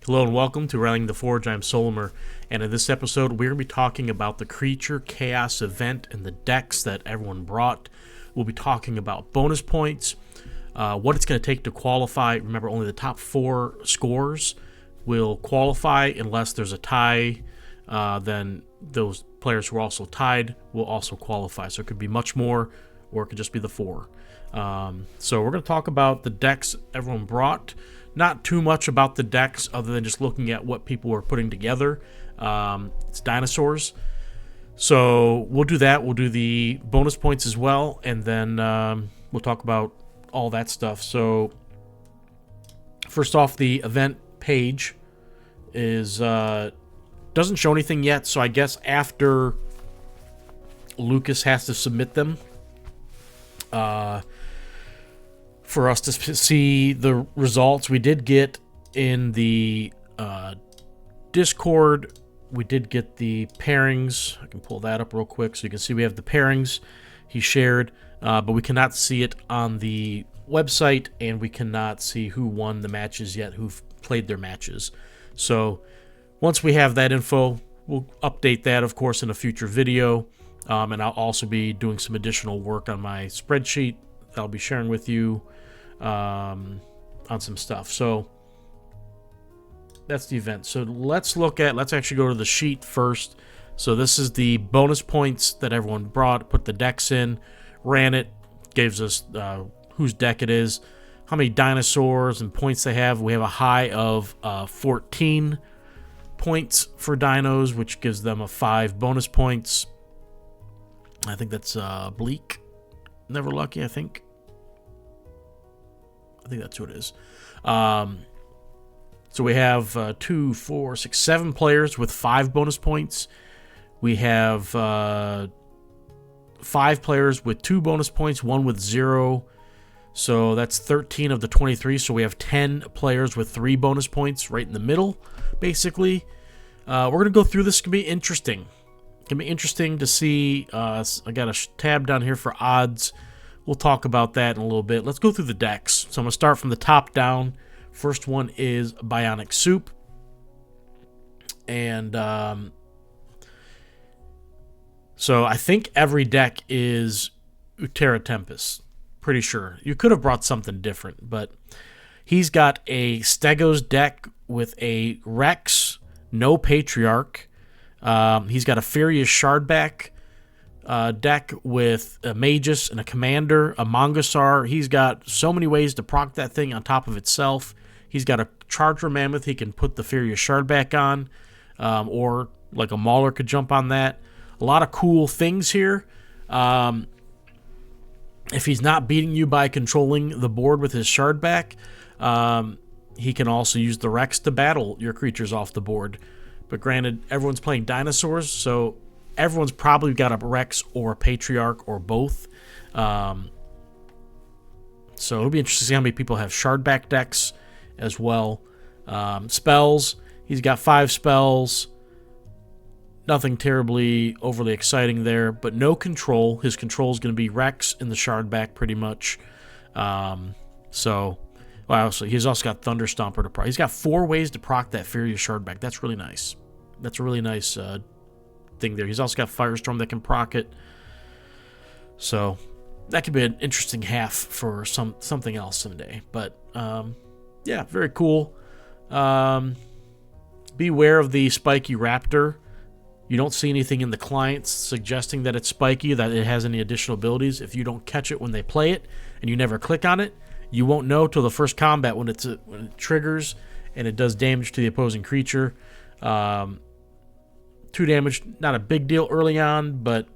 Hello and welcome to Rallying the Forge. I'm Solymr, and in this episode we're going to be talking about the Creature Chaos event and the decks that everyone brought. We'll be talking about bonus points, what it's going to take to qualify. Remember, only the top 4 scores will qualify unless there's a tie. Then those players who are also tied will also qualify. So it could be much more, or it could just be the 4. So we're going to talk about the decks everyone brought. Not too much about the decks other than just looking at what people were putting together. It's dinosaurs. So we'll do that. We'll do the bonus points as well. And then we'll talk about all that stuff. So first off, the event page is doesn't show anything yet. So I guess after Lucas has to submit them, for us to see the results. We did get in the Discord, we did get the pairings. I can pull that up real quick so you can see we have the pairings he shared, but we cannot see it on the website, and we cannot see who won the matches yet, who've played their matches. So once we have that info, we'll update that, of course, in a future video, and I'll also be doing some additional work on my spreadsheet that I'll be sharing with you on some stuff. So that's the event. So let's actually go to the sheet first. So this is the bonus points that everyone brought, put the decks in, ran it, gives us whose deck it is, how many dinosaurs and points they have. We have a high of 14 points for dinos, which gives them a 5 bonus points. I think that's Bleak, Never Lucky, I think that's who it is. So we have 2, 4, 6, 7 players with 5 bonus points. We have 5 players with 2 bonus points, 1 with 0. So that's 13 of the 23. So we have 10 players with 3 bonus points right in the middle, basically. We're going to go through this. It's going to be interesting. It's going to be interesting to see. I got a tab down here for odds. We'll talk about that in a little bit. Let's go through the decks. So I'm going to start from the top down. First one is Bionic Soup. And so I think every deck is Utera Tempest. Pretty sure. You could have brought something different, but he's got a Stegos deck with a Rex, no Patriarch. He's got a Furious Shardback deck with a Magus and a Commander, a Mongosaur. He's got so many ways to proc that thing on top of itself. He's got a Charger Mammoth he can put the Furious Shardback on, or like a Mauler could jump on that. A lot of cool things here. If he's not beating you by controlling the board with his Shardback, he can also use the Rex to battle your creatures off the board. But granted, everyone's playing dinosaurs, so everyone's probably got a Rex or a Patriarch or both. So it'll be interesting to see how many people have Shardback decks as well. Spells, he's got 5 spells. Nothing terribly overly exciting there, but no control. His control is going to be Rex and the Shardback pretty much. So he's also got Thunder Stomper to proc. He's got 4 ways to proc that Furious Shardback. That's really nice. That's a really nice thing there. He's also got Firestorm that can proc it. So that could be an interesting half for something else someday. But yeah, very cool. Beware of the Spiky Raptor. You don't see anything in the clients suggesting that it's spiky, that it has any additional abilities. If you don't catch it when they play it and you never click on it, you won't know till the first combat when it triggers and it does damage to the opposing creature. 2 damage, not a big deal early on, but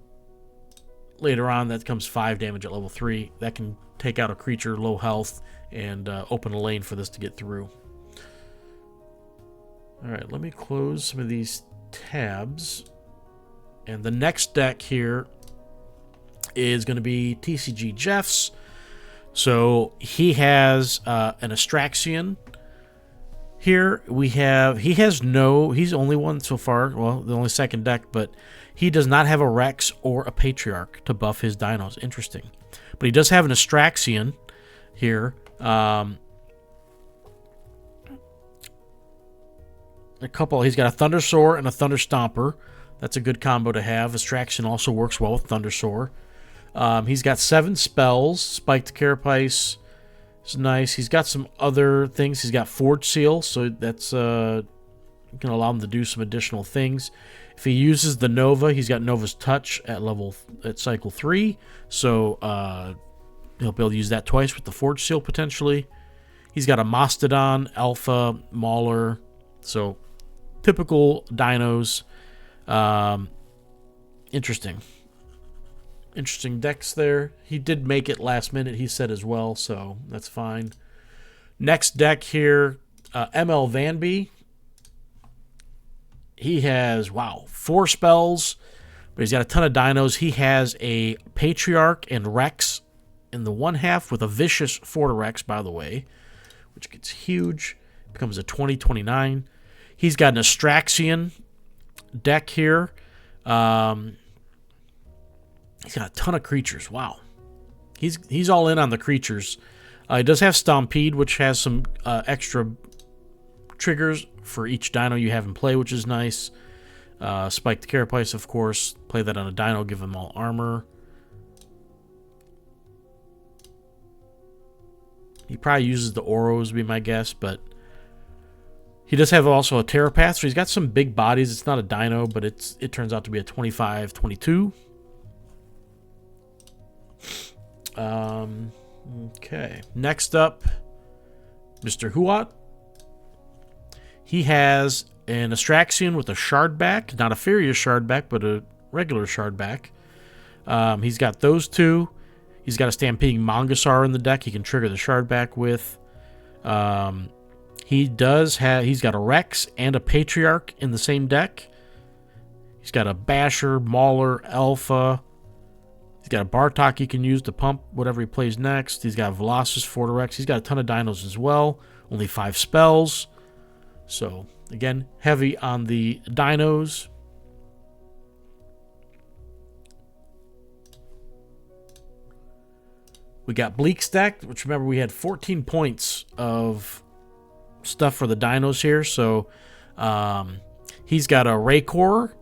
later on that comes 5 damage at level 3. That can take out a creature low health and open a lane for this to get through. Alright, let me close some of these tabs. And the next deck here is going to be TCG Jeff's. So he has an Astraxian. Here he's only one so far, well, the only second deck, but he does not have a Rex or a Patriarch to buff his dinos. Interesting. But he does have an Astraxian here. a couple. He's got a Thundersoar and a Thunderstomper. That's a good combo to have. Distraction also works well with Thundersoar. He's got 7 spells. Spiked Carapace is nice. He's got some other things. He's got Forge Seal, so that's going to allow him to do some additional things. If he uses the Nova, he's got Nova's Touch at cycle 3, so he'll be able to use that twice with the Forge Seal potentially. He's got a Mastodon, Alpha, Mauler, so typical dinos. Interesting decks there. He did make it last minute, he said as well, so that's fine. Next deck here, ML Vanby. He has 4 spells, but he's got a ton of dinos. He has a Patriarch and Rex in the one half with a vicious Fortirex, by the way, which gets huge, becomes a 2029. He's got an Astraxian deck here. He's got a ton of creatures. Wow. He's all in on the creatures. He does have Stampede, which has some extra triggers for each dino you have in play, which is nice. Spiked Carapace, of course. Play that on a dino, give him all armor. He probably uses the Oros, would be my guess, but he does have also a Terrapath, so he's got some big bodies. It's not a dino, but it turns out to be a 25-22. Okay. Next up, Mr. Huat. He has an Astraxian with a Shardback, not a Furious Shardback, but a regular Shardback. He's got those 2. He's got a Stampeding Mongosaur in the deck he can trigger the Shardback with. He's got a Rex and a Patriarch in the same deck. He's got a Basher, Mauler, Alpha. He's got a Bartok he can use to pump whatever he plays next. He's got a Velocus, Fortirex. He's got a ton of dinos as well. Only 5 spells. So, again, heavy on the dinos. We got Bleak stacked, which remember we had 14 points of stuff for the dinos here. So he's got a Raycor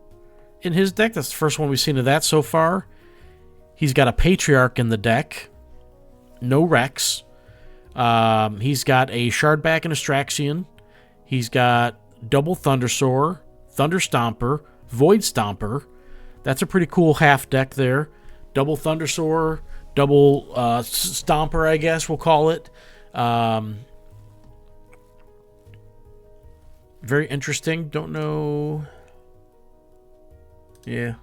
in his deck. That's the first one we've seen of that so far. He's got a Patriarch in the deck. No Rex. He's got a Shardback and Astraxian. He's got double Thundersoar, Thunderstomper, Void Stomper. That's a pretty cool half deck there. Double Thundersoar, double Stomper, I guess we'll call it. Very interesting. Don't know. Yeah.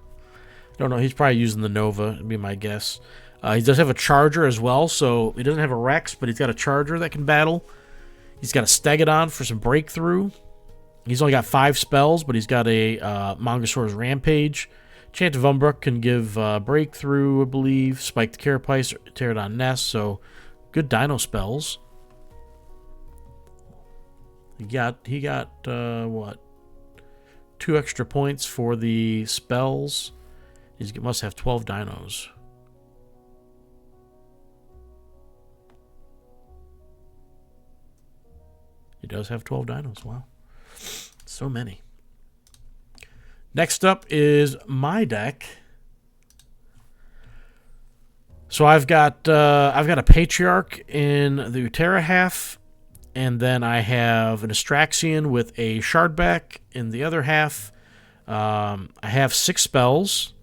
Don't know. He's probably using the Nova, would be my guess. He does have a Charger as well, so he doesn't have a Rex, but he's got a Charger that can battle. He's got a Stegodon for some breakthrough. He's only got 5 spells, but he's got a Mongosaur's Rampage. Chant of Umbra can give breakthrough, I believe. Spiked Carapace, Pterodon Nest, so good dino spells. He got what? 2 extra points for the spells. He must have 12 dinos. He does have 12 dinos. Wow. So many. Next up is my deck. So I've got a Patriarch in the Utera half, and then I have an Astraxian with a Shardback in the other half. I have 6 spells.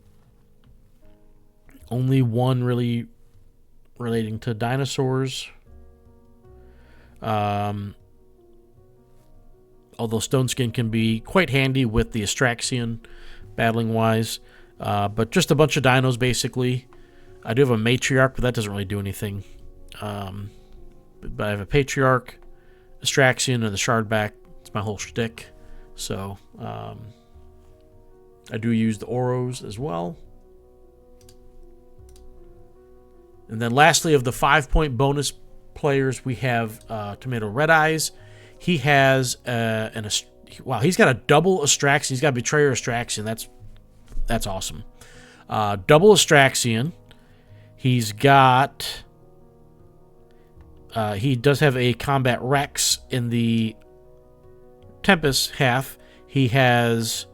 Only 1 really relating to dinosaurs. Although Stone Skin can be quite handy with the Astraxian, battling-wise. But just a bunch of dinos, basically. I do have a Matriarch, but that doesn't really do anything. But I have a Patriarch, Astraxian, and the Shardback. It's my whole shtick. So, I do use the Oros as well. And then lastly, of the 5-point bonus players, we have Tomato Red Eyes. He has he's got a double Astraxian. He's got a Betrayer Astraxian. That's awesome. Double Astraxian. He's got he does have a Combat Rex in the Tempest half, He has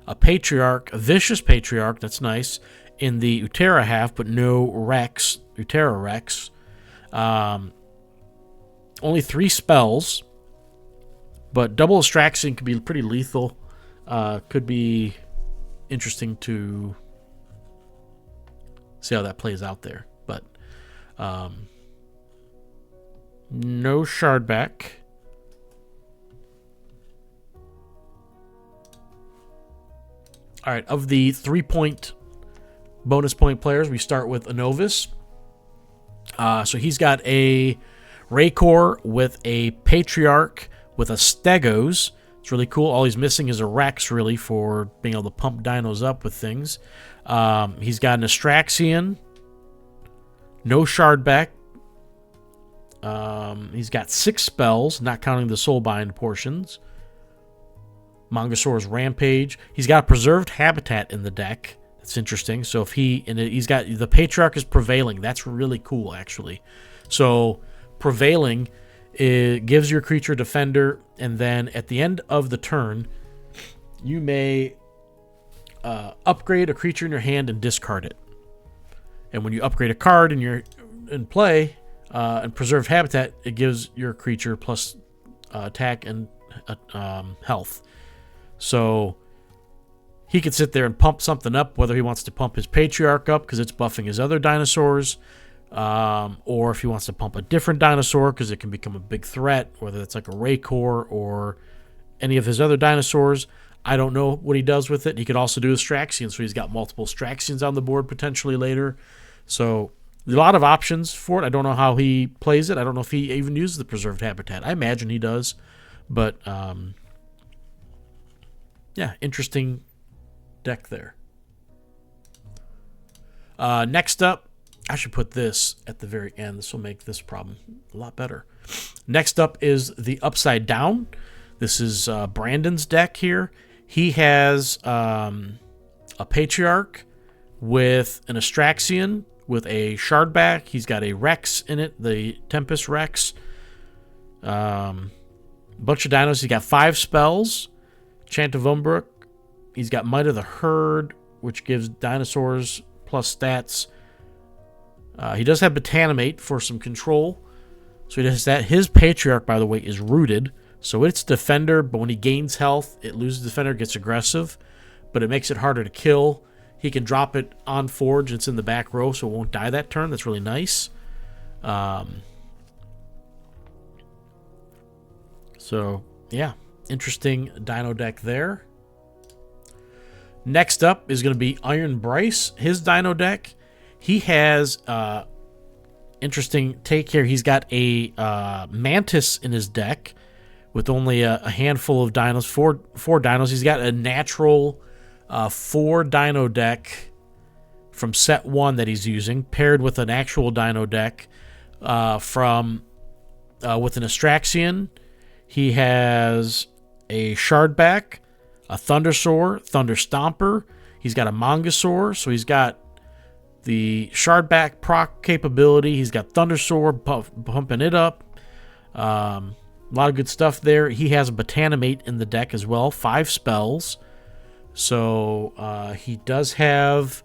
a Patriarch, a Vicious Patriarch, that's nice, in the Utera half, but no Rex, Utera Rex. Only 3 spells, but double Astraxian could be pretty lethal. Could be interesting to see how that plays out there. But no Shardback. All right, of the 3-point bonus point players, we start with Anovis. So he's got a Raycor with a Patriarch with a Stegos. It's really cool. All he's missing is a Rex, really, for being able to pump dinos up with things. He's got an Astraxian. No Shardback. He's got 6 spells, not counting the Soulbind portions. Mangasaur's Rampage. He's got a Preserved Habitat in the deck. That's interesting. So if he's got the Patriarch is Prevailing. That's really cool, actually. So Prevailing, it gives your creature Defender, and then at the end of the turn, you may upgrade a creature in your hand and discard it. And when you upgrade a card in play and Preserved Habitat, it gives your creature plus attack and health. So he could sit there and pump something up, whether he wants to pump his Patriarch up because it's buffing his other dinosaurs, or if he wants to pump a different dinosaur because it can become a big threat, whether it's like a Raycor or any of his other dinosaurs. I don't know what he does with it. He could also do a Straxian, so he's got multiple Straxians on the board potentially later. So a lot of options for it. I don't know how he plays it. I don't know if he even uses the Preserved Habitat. I imagine he does. But, yeah, interesting deck there. Next up, I should put this at the very end. This will make this problem a lot better. Next up is the Upside Down. This is Brandon's deck here. He has a Patriarch with an Astraxian with a Shardback. He's got a Rex in it, the Tempest Rex. Bunch of dinos. He's got 5 spells. Chant of Umbrook. He's got Might of the Herd, which gives dinosaurs plus stats. He does have Botanimate for some control. So he does that. His Patriarch, by the way, is rooted. So it's Defender, but when he gains health, it loses Defender, gets aggressive. But it makes it harder to kill. He can drop it on Forge. It's in the back row, so it won't die that turn. That's really nice. So, yeah. Interesting dino deck there. Next up is going to be Iron Bryce. His dino deck. He has interesting take here. He's got a Mantis in his deck with only a handful of dinos, four dinos. He's got a natural 4 dino deck from set 1 that he's using, paired with an actual dino deck with an Astraxian. He has a Shardback, a Thundersaur, Thunder Stomper. He's got a Mangasaur, so he's got the Shardback proc capability. He's got Thundersaur pumping it up. A lot of good stuff there. He has a Botanimate in the deck as well, 5 spells. So he does have...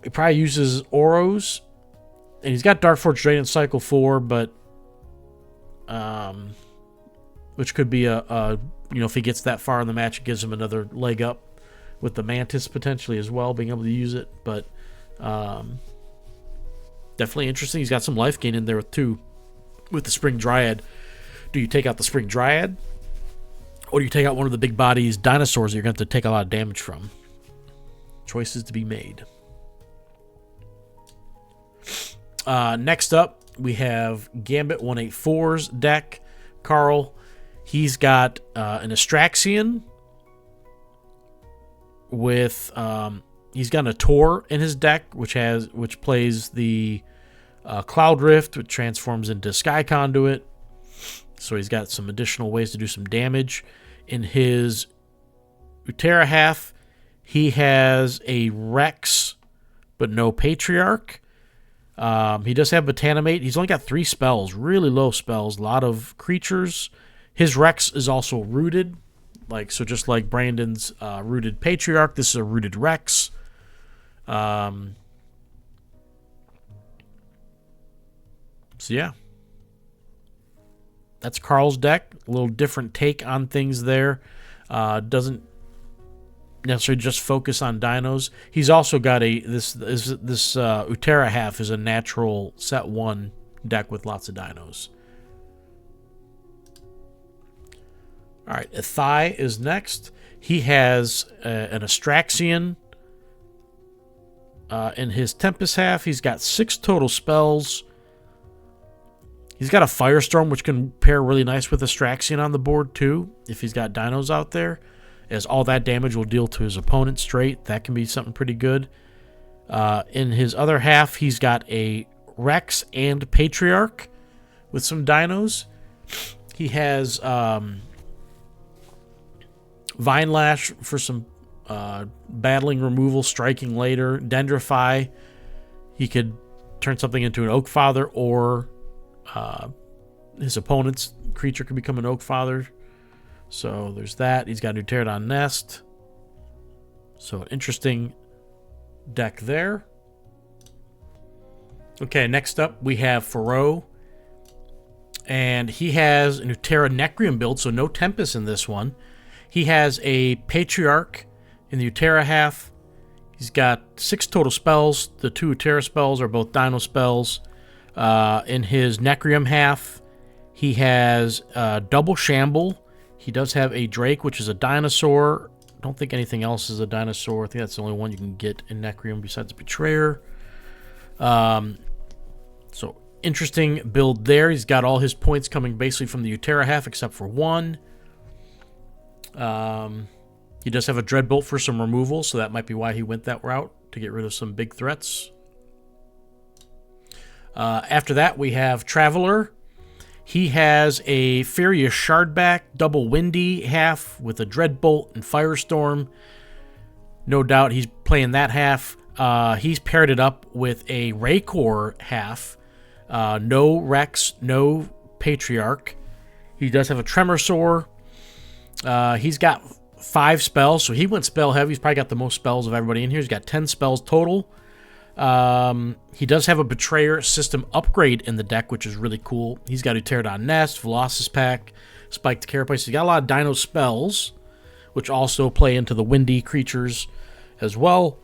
He probably uses Oros. And he's got Darkforge Drain in Cycle 4, but... which could be if he gets that far in the match, it gives him another leg up with the Mantis potentially as well, being able to use it. But definitely interesting. He's got some life gain in there too with the Spring Dryad. Do you take out the Spring Dryad, or do you take out one of the big bodies dinosaurs that you're going to have to take a lot of damage from? Choices to be made. Next up, we have Gambit 184's deck. Carl, he's got an Astraxian with he's got a Tor in his deck, which plays the Cloud Rift, which transforms into Sky Conduit. So he's got some additional ways to do some damage. In his Utera half, he has a Rex, but no Patriarch. He does have Botanimate. He's only got 3 spells, really low spells, a lot of creatures. His Rex is also rooted, So just like Brandon's rooted Patriarch, this is a rooted Rex. So yeah, that's Carl's deck. A little different take on things there. Doesn't necessarily just focus on dinos. He's also got this Utera half is a natural set 1 deck with lots of dinos. All right, Ethai is next. He has an Astraxian in his Tempest half. He's got 6 total spells. He's got a Firestorm, which can pair really nice with Astraxian on the board too, if he's got dinos out there, as all that damage will deal to his opponent straight. That can be something pretty good. In his other half, he's got a Rex and Patriarch with some dinos. He has Vine Lash for some battling removal, striking later. Dendrify, he could turn something into an Oak Father, or his opponent's creature can become an Oak Father. So there's that. He's got a Pterodon Nest. So an interesting deck there. Okay, next up we have Faro. And he has an Utera Necrium build, so no Tempest in this one. He has a Patriarch in the Utera half. He's got 6 total spells. The 2 Utera spells are both Dino spells. In his Necrium half, he has double Shamble. He does have a Drake, which is a dinosaur. I don't think anything else is a dinosaur. I think that's the only one you can get in Necrium besides Betrayer. So interesting build there. He's got all his points coming basically from the Utera half except for 1. He does have a Dreadbolt for some removal, so that might be why he went that route, to get rid of some big threats. After that, we have Traveler. He has a Furious Shardback, double Windy half with a Dreadbolt and Firestorm. No doubt he's playing that half. He's paired it up with a Raycore half. No Rex, no Patriarch. He does have a Tremorsaur. He's got 5 spells, so he went spell heavy. He's probably got the most spells of everybody in here. He's got 10 spells total. He does have a Betrayer system upgrade in the deck, which is really cool. He's got a Pterodon Nest, Velocis Pack, Spiked Carapace. He's got a lot of Dino spells, which also play into the windy creatures as well.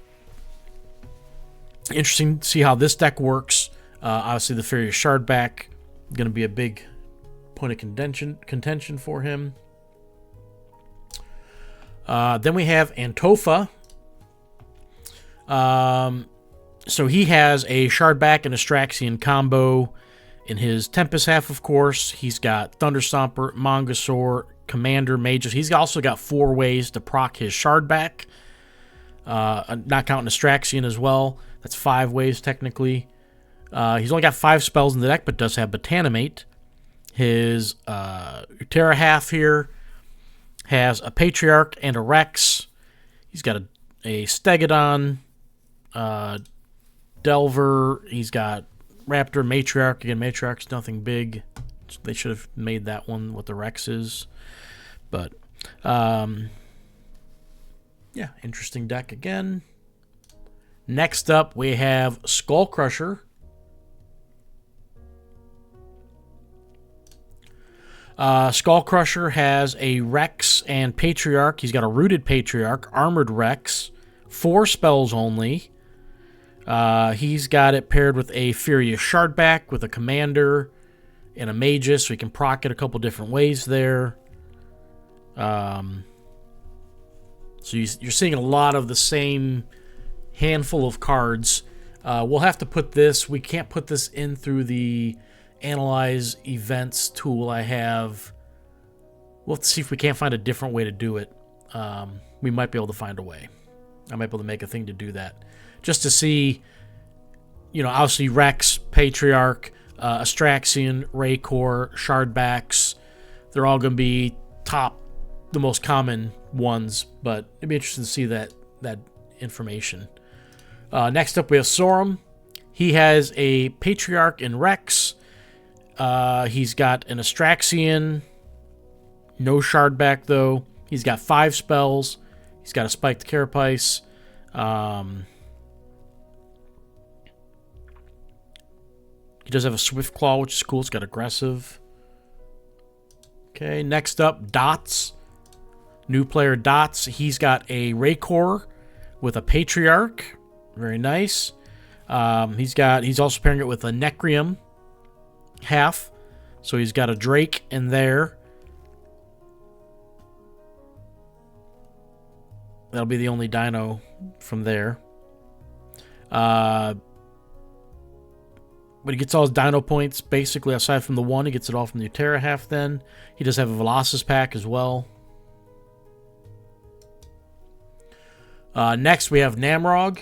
Interesting to see how this deck works. Obviously, the Furious Shardback going to be a big point of contention for him. Then we have Antofa. So he has a Shardback and Astraxian combo in his Tempest half, of course. He's got Thunderstomper, Mongosaur, Commander, Mages. He's also got 4 ways to proc his Shardback. Not counting Astraxian as well. That's 5 ways, technically. He's only got 5 spells in the deck, but does have Botanimate. His Utera half here has a Patriarch and a Rex. He's got a Stegodon, Delver. He's got Raptor, Matriarch. Again, Matriarch's nothing big. They should have made that one what the Rex is. But, yeah, interesting deck again. Next up, we have Skullcrusher. Skullcrusher has a Rex and Patriarch. He's got a Rooted Patriarch, Armored Rex, 4 spells only. He's got it paired with a Furious Shardback with a Commander and a Magus, so he can proc it a couple different ways there. So you're seeing a lot of the same handful of cards. We'll have to put this, we can't put this in through the Analyze Events tool I have. We'll have to see if we can't find a different way to do it. We might be able to find a way. I might be able to make a thing to do that. Just to see, obviously Rex, Patriarch, Astraxian, Raycore, Shardbacks. They're all going to be the most common ones, but it'd be interesting to see that information. Next up, we have Sorum. He has a Patriarch and Rex. He's got an Astraxian, no Shardback though, He's got 5 spells. He's got a spiked carapace. He does have a swift claw, which is cool. It's got aggressive. Okay, next up, Dots. New player Dots. He's got a Raycor with a Patriarch. Very nice. He's also pairing it with a Necrium half. So he's got a Drake in there. That'll be the only dino from there. But he gets all his dino points, basically, aside from the 1. He gets it all from the Utera half then. He does have a Velocis pack as well. Next, we have Namrog.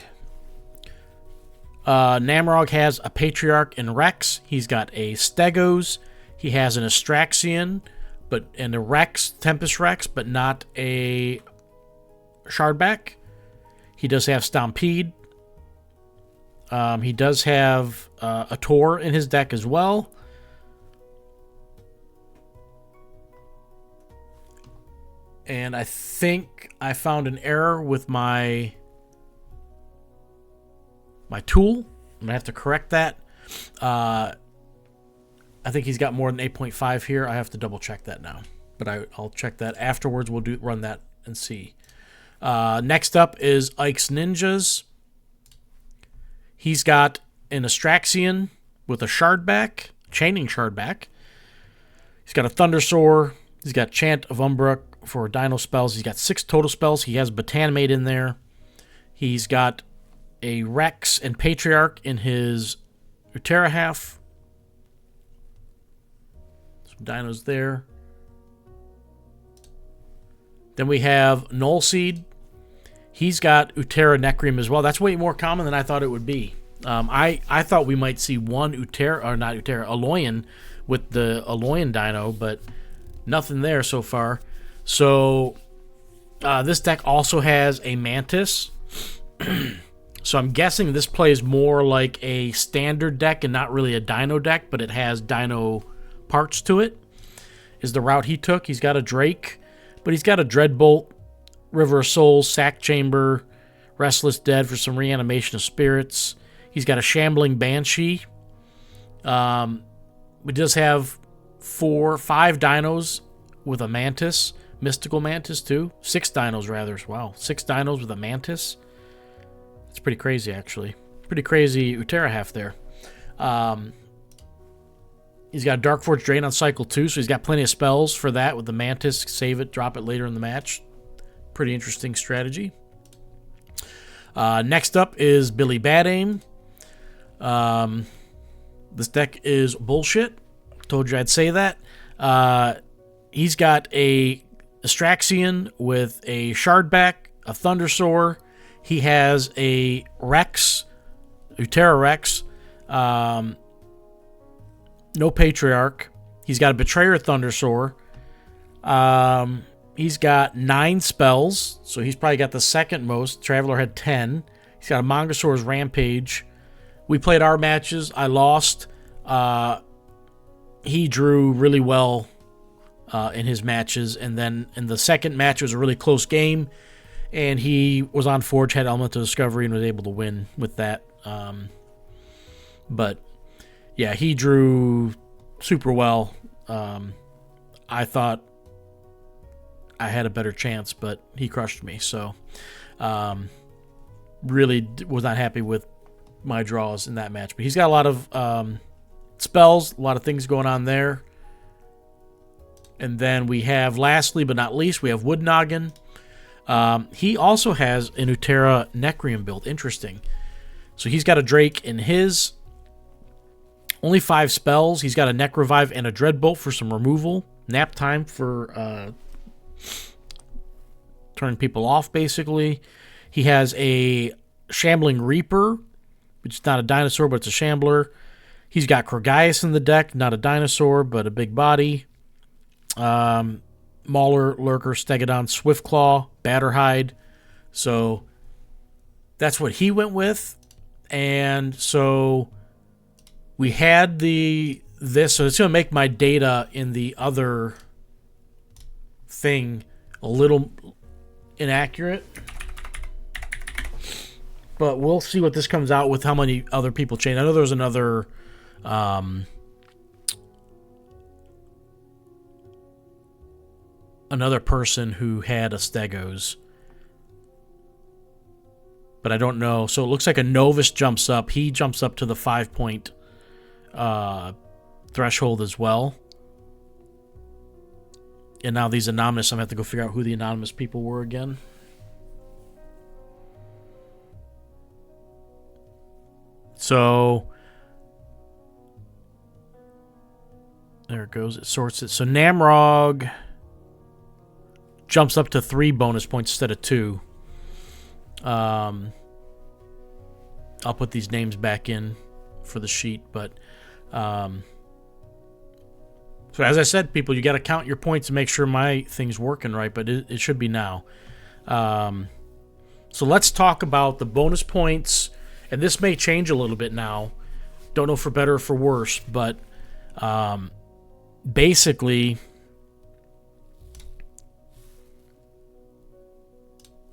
Namrog has a Patriarch and Rex. He's got a Stegos. He has an Astraxian and a Rex, Tempest Rex, but not a Shardback. He does have Stampede. He does have a Tor in his deck as well. And I think I found an error with my tool. I'm going to have to correct that. I think he's got more than 8.5 here. I have to double check that now. But I'll check that afterwards. We'll run that and see. Next up is Ike's Ninjas. He's got an Astraxian with a Shardback, Chaining Shardback. He's got a Thundersoar. He's got Chant of Umbra for Dino spells. He's got 6 total spells. He has Botanimate in there. He's got a Rex and Patriarch in his Utera half. Some dinos there. Then we have Nullseed. He's got Utera Necrium as well. That's way more common than I thought it would be. I thought we might see one Aloyan with the Aloyan dino, but nothing there so far. So this deck also has a Mantis. So I'm guessing this plays more like a standard deck and not really a dino deck, but it has dino parts to it, is the route he took. He's got a Drake, but he's got a Dreadbolt, River of Souls, Sack Chamber, Restless Dead for some reanimation of spirits. He's got a Shambling Banshee. He does have 5 dinos with a Mantis, Mystical Mantis too. 6 dinos rather. Wow, 6 dinos with a Mantis. It's pretty crazy, actually. Pretty crazy Utera half there. He's got Dark Forge Drain on cycle 2, so he's got plenty of spells for that with the Mantis. Save it, drop it later in the match. Pretty interesting strategy. Next up is Billy Bad Aim. This deck is bullshit. Told you I'd say that. He's got a Astraxian with a Shardback, a Thundersoar. He has a Rex, Utera Rex. No Patriarch. He's got a Betrayer Thundersoar. He's got 9 spells, so he's probably got the second most. Traveler had 10. He's got a Mongosaur's Rampage. We played our matches. I lost. He drew really well in his matches, and then in the second match, it was a really close game, and he was on Forge, had Elemental Discovery, and was able to win with that. But, yeah, he drew super well. I thought I had a better chance, but he crushed me. So, really was not happy with my draws in that match. But he's got a lot of spells, a lot of things going on there. And then we have, lastly but not least, we have Wood Noggin. He also has an Utera Necrium build. Interesting. So he's got a Drake in his. Only 5 spells. He's got a Neck Revive and a Dreadbolt for some removal. Nap time for turning people off, basically. He has a Shambling Reaper, which is not a dinosaur, but it's a Shambler. He's got Krogaius in the deck, not a dinosaur, but a big body. Mauler, Lurker, Stegodon, Swiftclaw, Batterhide. So that's what he went with. And so we had this, so it's going to make my data in the other thing a a little inaccurate. But we'll see what this comes out with, how many other people change. I know there was another person who had a Stegos. But I don't know. So it looks like a Novus jumps up. He jumps up to the 5-point threshold as well. And now these anonymous, I'm going to have to go figure out who the anonymous people were again. So there it goes. It sorts it. So Namrog jumps up to 3 bonus points instead of 2. I'll put these names back in for the sheet, but so as I said, people, you got to count your points and make sure my thing's working right, but it should be now. So let's talk about the bonus points, and this may change a little bit now. Don't know for better or for worse, but basically,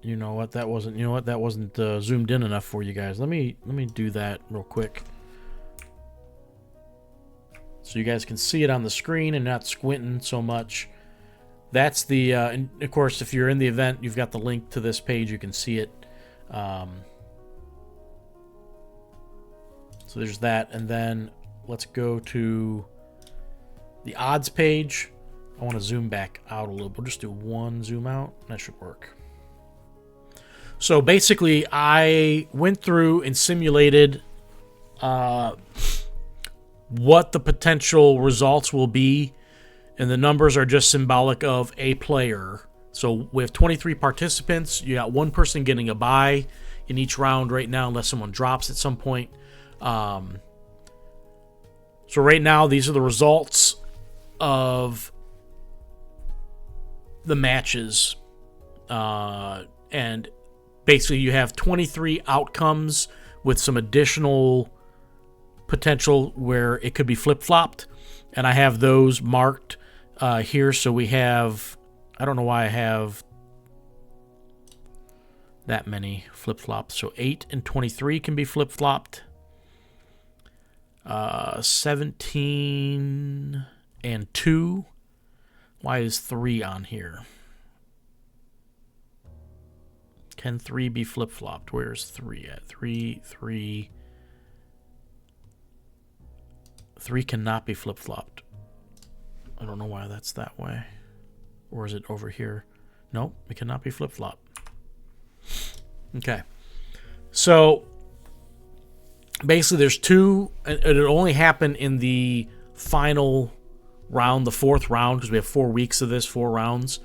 you know what, that wasn't zoomed in enough for you guys. Let me do that real quick so you guys can see it on the screen and not squinting so much. That's the and of course, if you're in the event, you've got the link to this page, you can see it. So there's that, and then let's go to the odds page. I want to zoom back out a little bit. We'll just do one zoom out. That should work. So basically, I went through and simulated what the potential results will be, and the numbers are just symbolic of a player. So we have 23 participants. You got one person getting a bye in each round right now, unless someone drops at some point. So right now, these are the results of the matches, and basically you have 23 outcomes with some additional potential where it could be flip-flopped, and I have those marked here. So we have, I don't know why I have that many flip-flops. So 8 and 23 can be flip-flopped. 17 and 2. Why is 3 on here? Can 3 be flip-flopped? Where's 3 at? 3 cannot be flip-flopped. I don't know why that's that way. Or is it over here? Nope, it cannot be flip-flopped. Okay. So basically there's 2, and it'll only happen in the final round, the 4th round, because we have 4 weeks of this, 4 rounds.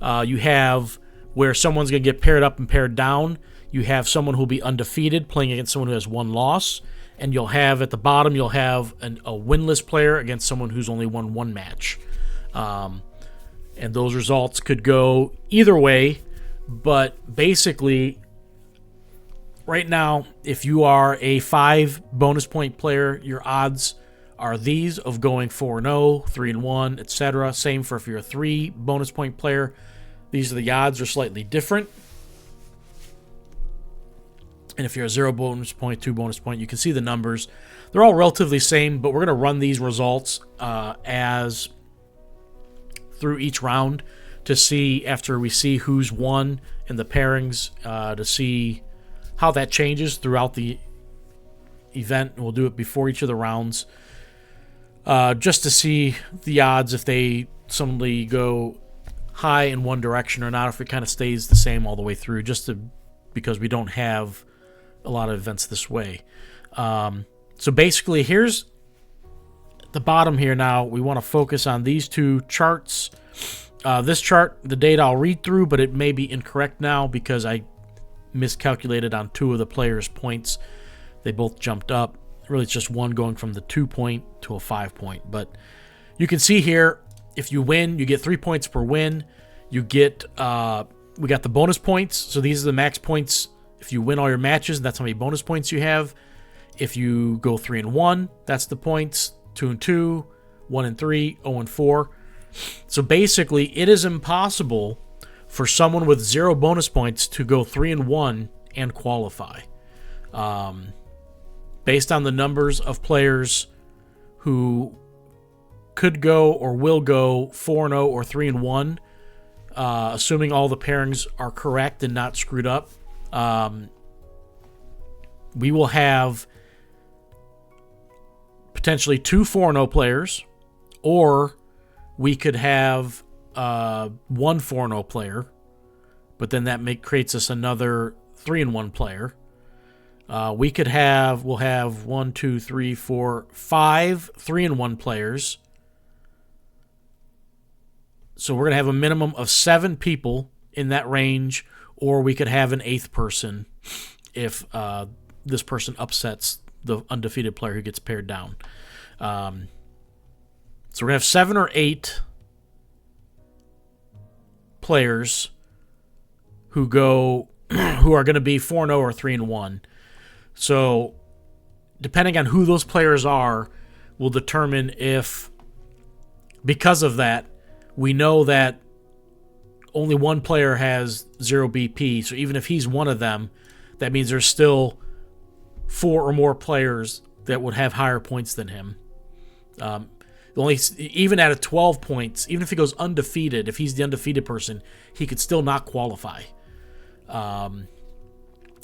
You have where someone's going to get paired up and paired down. You have someone who'll be undefeated playing against someone who has 1 loss. And you'll have, at the bottom, you'll have a winless player against someone who's only won 1 match. And those results could go either way. But basically, right now, if you are a 5 bonus point player, your odds are these of going 4-0, 3-1, etc. Same for if you're a 3 bonus point player. These are the odds, are slightly different. And if you're a 0 bonus point, 2 bonus point, you can see the numbers. They're all relatively same, but we're going to run these results as through each round to see, after we see who's won in the pairings, to see how that changes throughout the event. We'll do it before each of the rounds, just to see the odds if they suddenly go high in one direction or not, if it kind of stays the same all the way through, because we don't have a lot of events this way. So basically, here's the bottom here now. We want to focus on these 2 charts. This chart, the data I'll read through, but it may be incorrect now because I miscalculated on 2 of the players' points. They both jumped up. Really, it's just one going from the 2-point to a 5-point. But you can see here, if you win, you get 3 points per win. You get, we got the bonus points. So these are the max points. If you win all your matches, that's how many bonus points you have. If you go 3-1, that's the points. 2-2, 1-3, 0-4. So basically, it is impossible for someone with 0 bonus points to go 3-1 and qualify. Based on the numbers of players who could go or will go 4-0 or 3-1, assuming all the pairings are correct and not screwed up, we will have potentially 2 4-0 players, or we could have 1 4-0 player, but then that creates us another 3-1 player. We'll have 1, 2, 3, 4, 5 3-1 players. So we're going to have a minimum of 7 people in that range, or we could have an 8th person if this person upsets the undefeated player who gets paired down. So we're going to have 7 or 8 players who are going to be 4-0 or 3-1. So depending on who those players are will determine if, because of that, we know that only one player has 0 BP. So even if he's one of them, that means there's still 4 or more players that would have higher points than him. Even at a 12 points, even if he goes undefeated, if he's the undefeated person, he could still not qualify.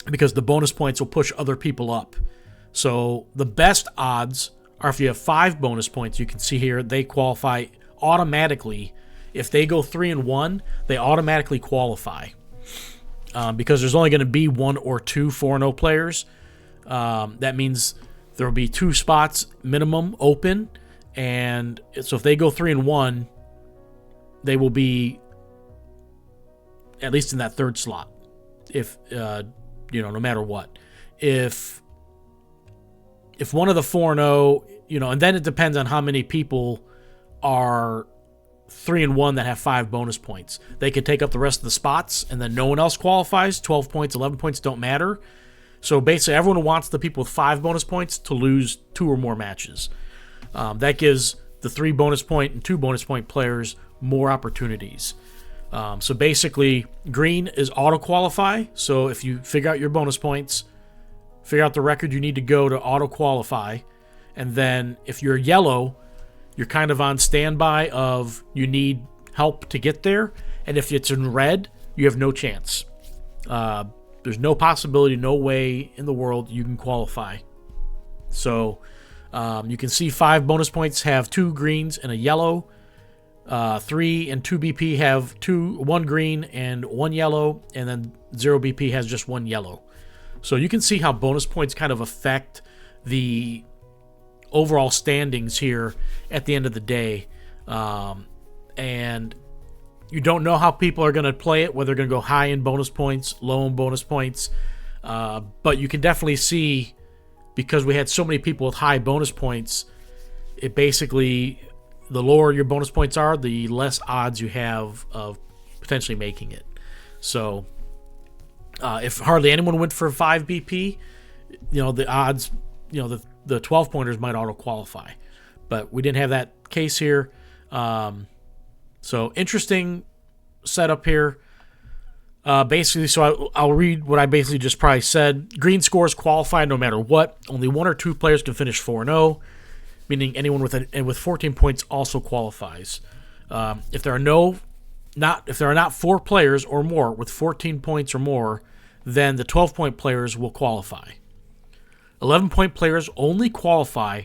Because the bonus points will push other people up. So the best odds are if you have 5 bonus points. You can see here they qualify automatically. If they go 3-1, they automatically qualify. Because there's only going to be 1 or 2 4-0 players. That means there will be 2 spots minimum open. And so if they go 3-1, they will be at least in that 3rd slot. If no matter what. If one of the 4-0, and then it depends on how many people are 3-1 that have 5 bonus points. They could take up the rest of the spots, and then no one else qualifies. 12 points, 11 points don't matter. So basically, everyone wants the people with 5 bonus points to lose 2 or more matches. That gives the 3 bonus point and 2 bonus point players more opportunities. So basically, green is auto-qualify. So if you figure out your bonus points, figure out the record you need to go to auto-qualify. And then if you're yellow, you're kind of on standby of you need help to get there. And if it's in red, you have no chance. There's no possibility, no way in the world you can qualify. So you can see 5 bonus points have 2 greens and a yellow. 3 and 2 BP have 1 green and 1 yellow, and then 0 BP has just 1 yellow. So you can see how bonus points kind of affect the overall standings here at the end of the day. And you don't know how people are going to play it, whether they're going to go high in bonus points, low in bonus points. But you can definitely see, because we had so many people with high bonus points, it basically, the lower your bonus points are, the less odds you have of potentially making it. So if hardly anyone went for 5 BP, the odds, the 12 pointers might auto qualify, but we didn't have that case here. So interesting setup here. Basically, so I'll read what I basically just probably said. Green scores qualify no matter what. Only 1 or 2 players can finish 4-0. Meaning anyone with 14 points also qualifies. If there are not 4 players or more with 14 points or more, then the 12-point players will qualify. 11-point players only qualify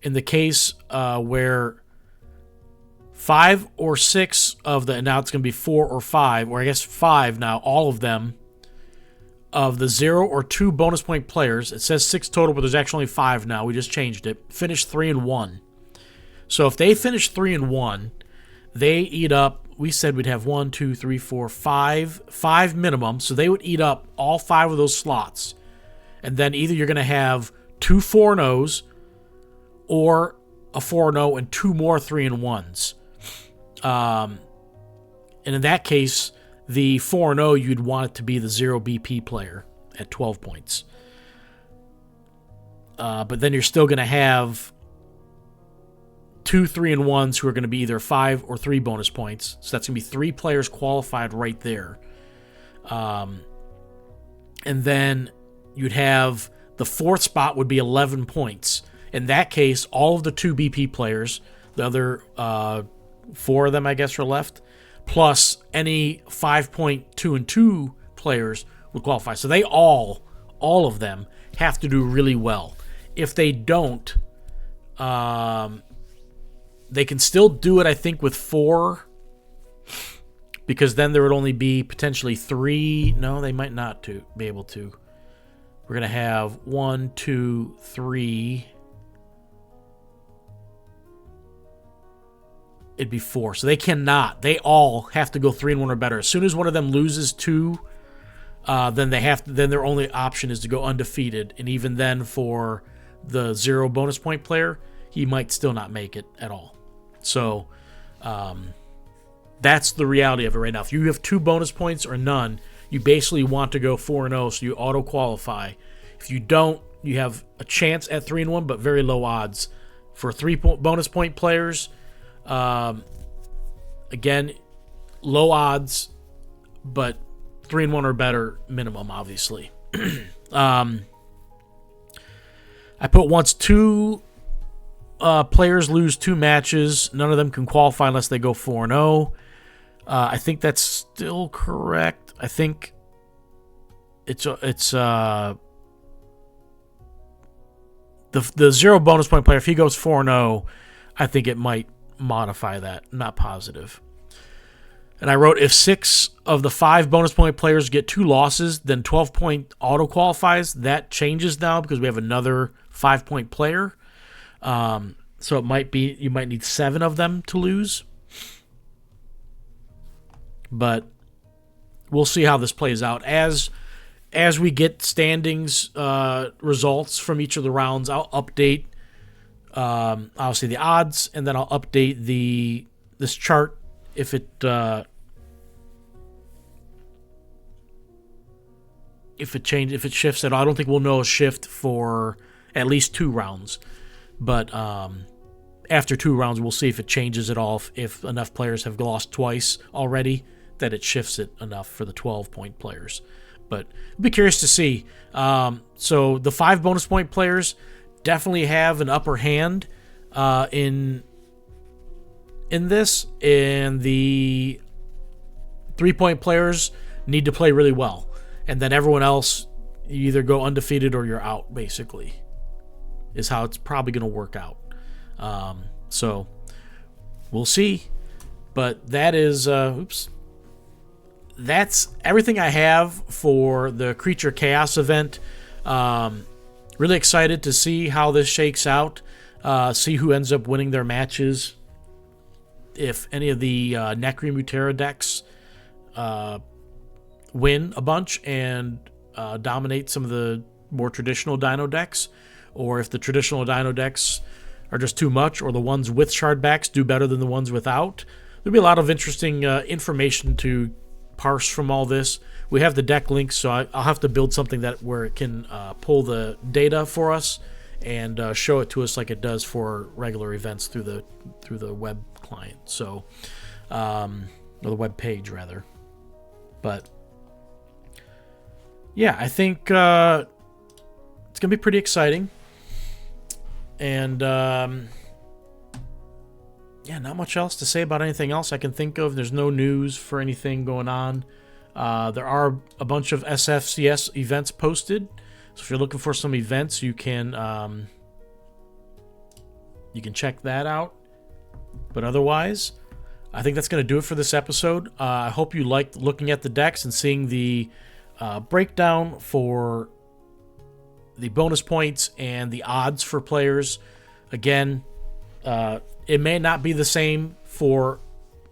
in the case where 5 or 6 of the, and now it's going to be 4 or 5, or I guess 5 now, all of them, of the 0 or 2 bonus point players, it says 6 total, but there's actually only 5 now, we just changed it, finish 3-1. So if they finish 3-1, they eat up, we said we'd have 1, 2, 3, 4, 5 minimum, so they would eat up all 5 of those slots. And then either you're going to have 2 4-0s or a 4-0 and 2 more 3-1s. And in that case, the 4-0, you'd want it to be the 0 BP player at 12 points. But then you're still going to have 2 3-and-1s who are going to be either 5 or 3 bonus points. So that's going to be 3 players qualified right there. And then you'd have the 4th spot would be 11 points. In that case, all of the 2 BP players, the other 4 of them, I guess, are left, plus any 5.2-and-2 players would qualify. So they all of them, have to do really well. If they don't, they can still do it, I think, with 4, because then there would only be potentially 3. No, they might not be able to. We're going to have 1, 2, 3. It'd be 4. So they cannot. They all have to go 3-and-1 or better. As soon as one of them loses 2, then their only option is to go undefeated. And even then, for the 0 bonus point player, he might still not make it at all. So that's the reality of it right now. If you have 2 bonus points or none, you basically want to go 4-0, so you auto-qualify. If you don't, you have a chance at 3-1, but very low odds. For 3 bonus point players, again, low odds, but 3-1 or better minimum, obviously. I put once 2 players lose 2 matches, none of them can qualify unless they go 4-0. I think that's still correct. I think it's the 0 bonus point player. If he goes 4-0, I think it might modify that. Not positive. And I wrote, if 6 of the 5 bonus point players get 2 losses, then 12-point auto qualifies. That changes now because we have another 5-point player. So it might be you might need 7 of them to lose. But we'll see how this plays out. As we get standings results from each of the rounds, I'll update obviously the odds, and then I'll update this chart if it shifts at all. I don't think we'll know a shift for at least 2 rounds. But after 2 rounds, we'll see if it changes at all, if enough players have lost twice already, that it shifts it enough for the 12-point players. But I'll be curious to see. So the 5 bonus point players definitely have an upper hand in this, and the 3-point players need to play really well. And then everyone else, you either go undefeated or you're out, basically, is how it's probably going to work out. So we'll see. But that is, that's everything I have for the Creature Chaos event. Really excited to see how this shakes out, see who ends up winning their matches. If any of the Necromutera decks win a bunch and dominate some of the more traditional Dino decks, or if the traditional Dino decks are just too much, or the ones with Shardbacks do better than the ones without. There'll be a lot of interesting information to parse from all this. We have the deck links, so I'll have to build something where it can pull the data for us and show it to us like it does for regular events through the web client. So, or the web page rather. But yeah, I think it's gonna be pretty exciting. And yeah, not much else to say about anything else I can think of. There's no news for anything going on. There are a bunch of SFCS events posted, so if you're looking for some events, you can check that out. But otherwise, I think that's going to do it for this episode. I hope you liked looking at the decks and seeing the breakdown for the bonus points and the odds for players. Again, it may not be the same for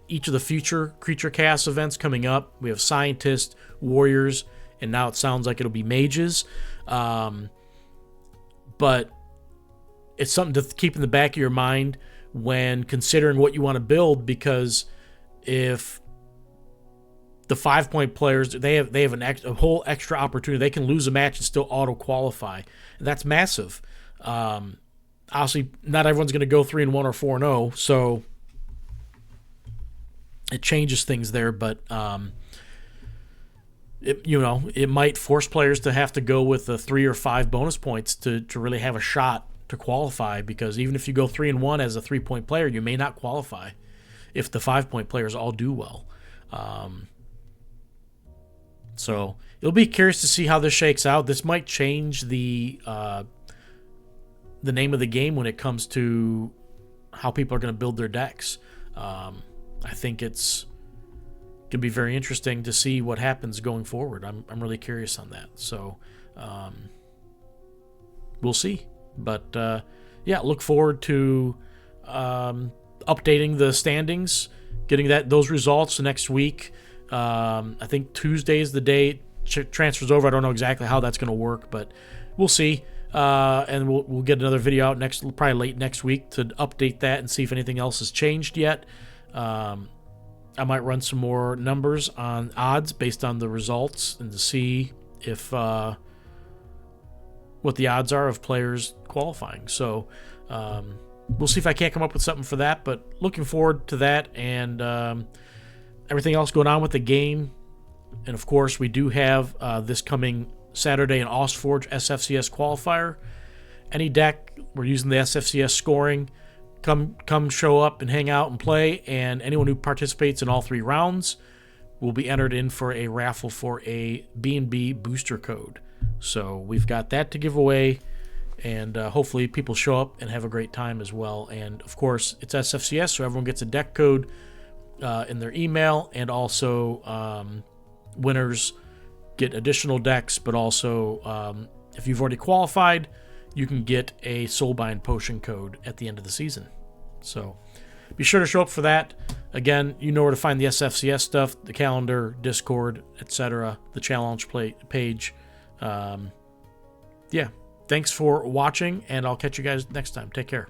each of the future Creature Chaos events coming up. We have Scientists, Warriors, and now it sounds like it'll be Mages. But it's something to keep in the back of your mind when considering what you want to build, because if the 5-point players, they have a whole extra opportunity. They can lose a match and still auto-qualify. And that's massive. obviously not everyone's going to go 3-1 or 4-0, so it changes things there. But it might force players to have to go with the 3 or 5 bonus points to really have a shot to qualify, because even if you go 3-1 as a 3-point player, you may not qualify if the 5-point players all do well. So it'll be curious to see how this shakes out. This might change the name of the game when it comes to how people are going to build their decks. I think it's going to be very interesting to see what happens going forward. I'm really curious on that. So we'll see. But look forward to updating the standings, getting those results next week. I think Tuesday is the day it transfers over. I don't know exactly how that's going to work, but we'll see. And we'll get another video out probably late next week to update that and see if anything else has changed yet. I might run some more numbers on odds based on the results and to see if what the odds are of players qualifying. So we'll see if I can't come up with something for that, but looking forward to that and everything else going on with the game. And of course, we do have this coming Saturday an SolForge SFCS qualifier. Any deck, we're using the SFCS scoring. Come show up and hang out and play, and anyone who participates in all 3 rounds will be entered in for a raffle for a B&B booster code. So we've got that to give away, and hopefully people show up and have a great time as well. And of course, it's SFCS, so everyone gets a deck code in their email, and also winners get additional decks, but also if you've already qualified, you can get a Soulbind potion code at the end of the season. So be sure to show up for that. Again, you know where to find the SFCS stuff, the calendar, Discord, etc., the challenge page. Thanks for watching, and I'll catch you guys next time. Take care.